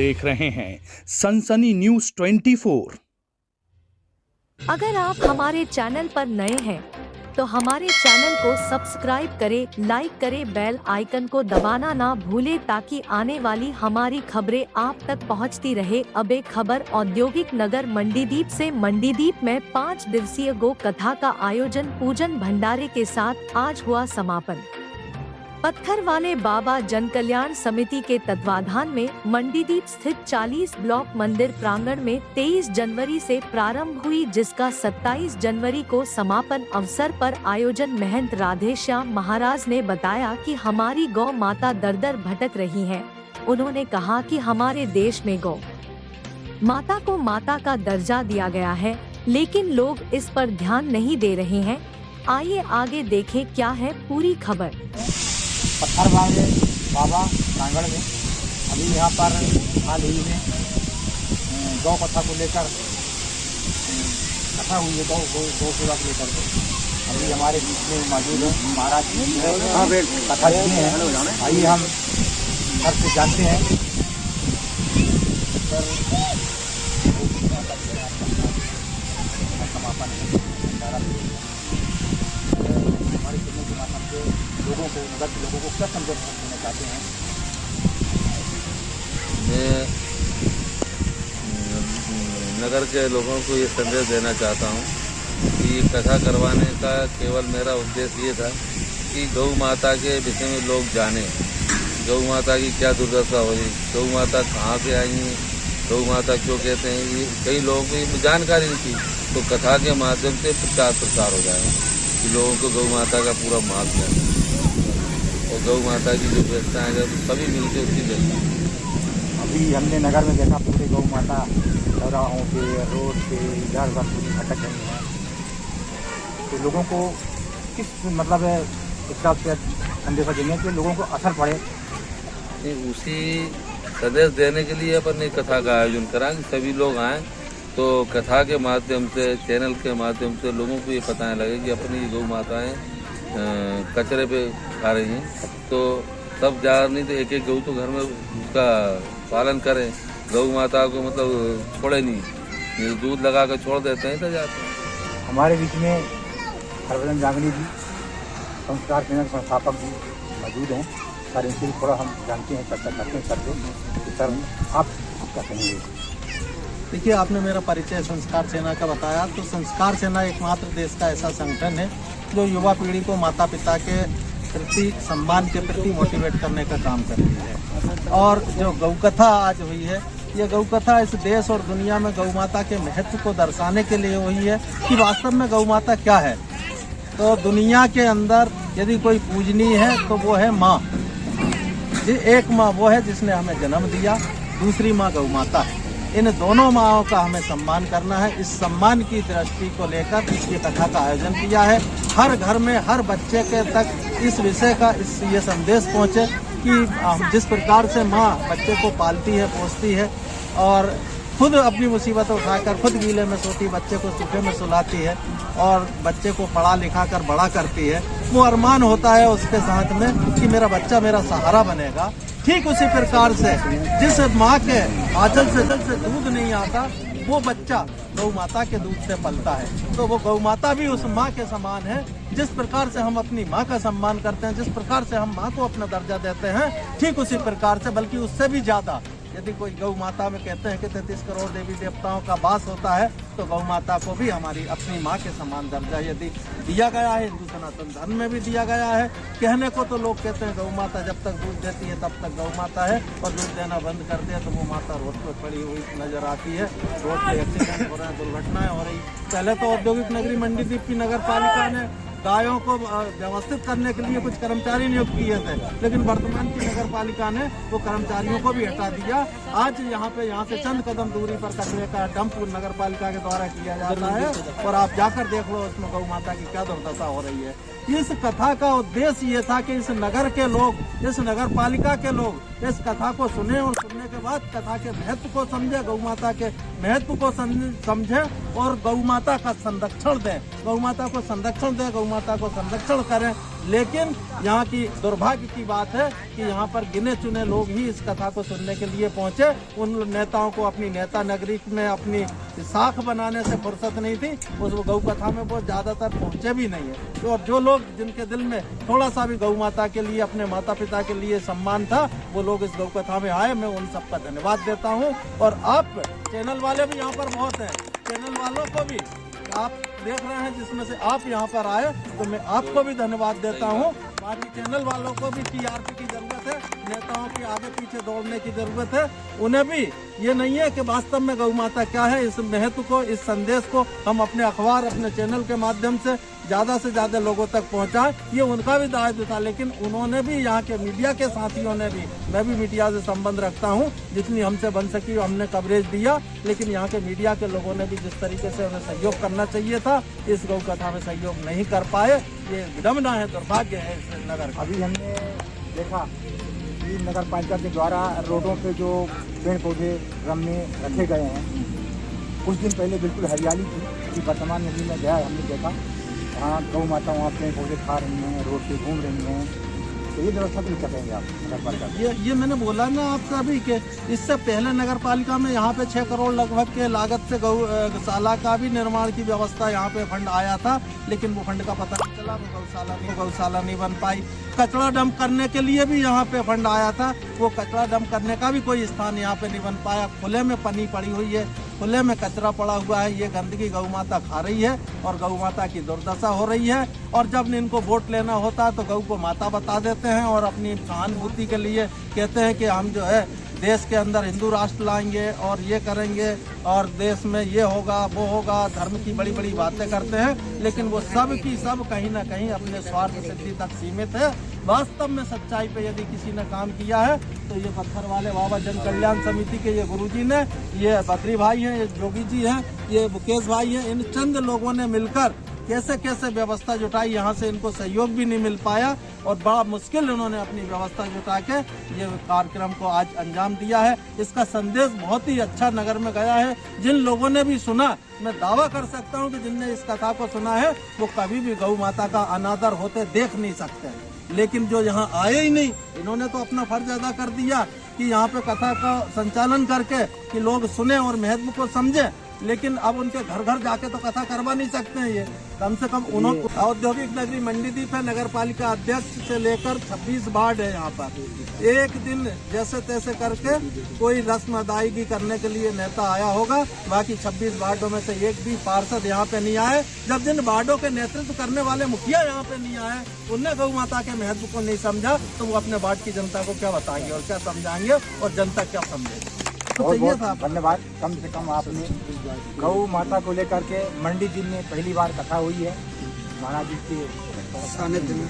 देख रहे हैं सनसनी न्यूज़ 24। अगर आप हमारे चैनल पर नए हैं तो हमारे चैनल को सब्सक्राइब करें, लाइक करें, बेल आइकन को दबाना ना भूलें ताकि आने वाली हमारी खबरें आप तक पहुंचती रहे। अब एक खबर औद्योगिक नगर मंडीदीप से। मंडीदीप में 5 दिवसीय गौ कथा का आयोजन पूजन भंडारे के साथ आज हुआ समापन। पत्थर वाले बाबा जन कल्याण समिति के तत्वाधान में मंडीदीप स्थित 40 ब्लॉक मंदिर प्रांगण में 23 जनवरी से प्रारंभ हुई, जिसका 27 जनवरी को समापन अवसर पर आयोजन महंत राधे श्याम महाराज ने बताया कि हमारी गौ माता दर दर भटक रही है। उन्होंने कहा कि हमारे देश में गौ माता को माता का दर्जा दिया गया है, लेकिन लोग इस पर ध्यान नहीं दे रहे हैं। आइए आगे देखें क्या है पूरी खबर। पत्थर वाले बाबा प्रांगण में अभी यहाँ पर हाल ही में गौ कथा को लेकर कथा हुई है। गौ सेवा को लेकर अभी हमारे बीच में मौजूद है महाराज कथा किए हैं। आइए हम घर से जानते हैं। समापन हमारे सुनने के माध्यम से लोगों को, नगर के लोगों को क्या संदेश देना चाहते हैं? मैं नगर के लोगों को ये संदेश देना चाहता हूँ कि कथा करवाने का केवल मेरा उद्देश्य ये था कि गौ माता के विषय में लोग जाने, गौ माता की क्या दुर्दशा हो रही, गौ माता कहाँ से आई है, गौ माता क्यों कहते हैं, ये कई लोगों को जानकारी नहीं थी। तो कथा के माध्यम से प्रचार हो जाएगा कि लोगों को गौ माता का पूरा महत्व है और गौ माता की जो व्यवस्था है सभी मिलकर उसकी व्यवस्था। अभी हमने नगर में देखा पूरे गौ माता चौराहों पे, रोड पे इधर उधर पूरी भटक रही है। तो लोगों को किस मतलब इसका संदेश देने के लोगों को असर पड़े, उसी संदेश देने के लिए अपन ने कथा का आयोजन करा कि सभी लोग आएँ। तो कथा के माध्यम से, चैनल के माध्यम से लोगों को ये पता लगे कि अपनी गौ माताएँ कचरे पे खा रही हैं। तो सब जा नहीं तो एक गौ तो घर में उसका पालन करें। गौ माता को मतलब छोड़े नहीं, दूध लगा कर छोड़ देते हैं तो जाते हैं। हमारे बीच में हरभजन जांगली जी, संस्कार केंद्र संस्थापक जी मौजूद हैं। सर इनसे थोड़ा हम जानते हैं, चर्चा करते हैं सर से। सर आप क्या कहेंगे? देखिए, आपने मेरा परिचय संस्कार सेना का बताया, तो संस्कार सेना एकमात्र देश का ऐसा संगठन है जो युवा पीढ़ी को माता पिता के प्रति, सम्मान के प्रति मोटिवेट करने का काम करती है। और जो गौ कथा आज हुई है, ये गौ कथा इस देश और दुनिया में गौ माता के महत्व को दर्शाने के लिए हुई है कि वास्तव में गौ माता क्या है। तो दुनिया के अंदर यदि कोई पूजनीय है तो वो है माँ। एक माँ वो है जिसने हमें जन्म दिया, दूसरी माँ गौ माता है। इन दोनों माँओं का हमें सम्मान करना है। इस सम्मान की दृष्टि को लेकर ये कथा का आयोजन किया है। हर घर में, हर बच्चे के तक इस विषय का ये संदेश पहुँचे कि जिस प्रकार से माँ बच्चे को पालती है, पोसती है और खुद अपनी मुसीबत उठाकर खुद गीले में सोती बच्चे को सूखे में सुलाती है और बच्चे को पढ़ा लिखा कर बड़ा करती है, वो अरमान होता है उसके साथ में कि मेरा बच्चा मेरा सहारा बनेगा। ठीक उसी प्रकार से जिस माँ के आंचल से दूध नहीं आता, वो बच्चा गौ माता के दूध से पलता है। तो वो गौ माता भी उस माँ के समान है। जिस प्रकार से हम अपनी माँ का सम्मान करते हैं, जिस प्रकार से हम माँ को अपना दर्जा देते हैं, ठीक उसी प्रकार से बल्कि उससे भी ज़्यादा यदि कोई गौ माता में कहते हैं कि 33 करोड़ देवी देवताओं का वास होता है, तो गौ माता को भी हमारी अपनी माँ के समान दर्जा यदि दिया गया है, हिंदू सनातन धर्म में भी दिया गया है। कहने को तो लोग कहते हैं गौ माता जब तक दूध देती है तब तक गौ माता है, और दूध देना बंद कर दिया तो वो माता रोड पर पड़ी हुई नजर आती है। रोड पर एक्सीडेंट हो रहे हैं, दुर्घटनाएं हो रही। पहले तो औद्योगिक नगरी मंडीदीप की नगर पालिका ने गायों को व्यवस्थित करने के लिए कुछ कर्मचारी नियुक्त किए थे, लेकिन वर्तमान की नगर पालिका ने वो कर्मचारियों को भी हटा दिया। आज यहाँ से चंद कदम दूरी पर कचरे का डंप नगर पालिका के द्वारा किया जाता है और आप जाकर देख लो उसमें गौ माता की क्या दुर्दशा हो रही है। इस कथा का उद्देश्य ये था कि इस नगर के लोग, इस नगर पालिका के लोग इस कथा को सुने और सुनने के बाद कथा के महत्व को समझे, गौ माता के महत्व को समझे और गौ माता का संरक्षण दें, गौ माता को संरक्षण दें, गौ माता को संरक्षण करें। लेकिन यहाँ की दुर्भाग्य की बात है कि यहाँ पर गिने चुने लोग ही इस कथा को सुनने के लिए पहुंचे। उन नेताओं को अपनी नेता नगरी में अपनी साख बनाने से फुर्सत नहीं थी, उस गौ कथा में वो ज्यादातर पहुंचे भी नहीं है। और जो लोग जिनके दिल में थोड़ा सा भी गौ माता के लिए, अपने माता पिता के लिए सम्मान था, वो लोग इस गौ कथा में आए। मैं उन सबका धन्यवाद देता हूँ। और आप चैनल वाले भी यहाँ पर बहुत हैं, चैनल वालों को भी आप देख रहे हैं, जिसमें से आप यहाँ पर आए, तो मैं आपको भी धन्यवाद देता हूँ। बाकी चैनल वालों को भी टीआरपी की जरूरत है, नेताओं के आगे पीछे दौड़ने की जरूरत है। उन्हें भी ये नहीं है कि वास्तव में गौ माता क्या है, इस महत्व को, इस संदेश को हम अपने अखबार, अपने चैनल के माध्यम से ज्यादा लोगों तक पहुंचाएं, ये उनका भी दायित्व था। लेकिन उन्होंने भी, यहाँ के मीडिया के साथियों ने भी, मैं भी मीडिया से संबंध रखता हूँ, जितनी हमसे बन सकी हमने कवरेज दिया। लेकिन यहाँ के मीडिया के लोगों ने भी जिस तरीके से उन्हें सहयोग करना चाहिए था, इस गौ कथा में सहयोग नहीं कर पाए। ये विडम्बना है, दुर्भाग्य है इस नगर का। अभी हमने देखा कि नगर पालिका के द्वारा रोडों पे जो पेड़ पौधे ड्रम में रखे गए हैं, कुछ दिन पहले बिल्कुल हरियाली थी। कि वर्तमान में भी मैं गया, हमने देखा वहाँ गौ माता वहाँ पेड़ पौधे खा रही हैं, रोड पे घूम रही हैं। तो ये व्यवस्था तो नहीं कर रहे आप नगर पालिका? ये मैंने बोला ना आप सभी के, इससे पहले नगर पालिका में यहाँ पे 6 करोड़ लगभग के लागत से गौशाला का भी निर्माण की व्यवस्था, यहाँ पे फंड आया था। लेकिन वो फंड का पता नहीं चला, वो गौशाला नहीं बन पाई। कचरा डंप करने के लिए भी यहाँ पे फंड आया था, वो कचरा डंप करने का भी कोई स्थान यहाँ पे नहीं बन पाया। खुले में पनी पड़ी हुई है, खुले में कचरा पड़ा हुआ है। ये गंदगी गौ माता खा रही है और गौ माता की दुर्दशा हो रही है। और जब इनको वोट लेना होता है तो गौ को माता बता देते हैं और अपनी सहानुभूति के लिए कहते हैं कि हम जो है देश के अंदर हिंदू राष्ट्र लाएंगे और ये करेंगे और देश में ये होगा वो होगा, धर्म की बड़ी बड़ी बातें करते हैं। लेकिन वो सब की सब कहीं ना कहीं अपने स्वार्थ सिद्धि तक सीमित है। वास्तव में सच्चाई पे यदि किसी ने काम किया है तो ये पत्थर वाले बाबा जन कल्याण समिति के ये गुरुजी ने, ये बद्री भाई हैं, ये जोगी जी हैं, ये मुकेश भाई हैं, इन चंद लोगों ने मिलकर कैसे कैसे व्यवस्था जुटाई। यहाँ से इनको सहयोग भी नहीं मिल पाया और बड़ा मुश्किल इन्होंने अपनी व्यवस्था जुटा के ये कार्यक्रम को आज अंजाम दिया है। इसका संदेश बहुत ही अच्छा नगर में गया है। जिन लोगों ने भी सुना, मैं दावा कर सकता हूँ कि जिनने इस कथा को सुना है वो कभी भी गौ माता का अनादर होते देख नहीं सकते। लेकिन जो यहाँ आए ही नहीं, इन्होंने तो अपना फर्ज अदा कर दिया कि यहाँ पे कथा का संचालन करके कि लोग सुने और महत्व को समझे। लेकिन अब उनके घर घर जाके तो कथा करवा नहीं सकते हैं। ये कम से कम उन्होंने औद्योगिक नगरी मंडीदीप है, नगर पालिका अध्यक्ष से लेकर 26 वार्ड है यहाँ पर। एक दिन जैसे तैसे करके कोई रस्म अदायगी करने के लिए नेता आया होगा, बाकी 26 वार्डों में से एक भी पार्षद यहाँ पे नहीं आए। जब जिन वार्डों के नेतृत्व करने वाले मुखिया यहाँ पे नहीं आए, उनने गौ माता के महत्व को नहीं समझा, तो वो अपने वार्ड की जनता को क्या बताएंगे और क्या समझाएंगे और जनता क्या समझेगी। तो बहुत धन्यवाद। कम से कम आपने गौ माता को लेकर के मंडी जिले में पहली बार कथा हुई है महाराज जी के सानिध्य में।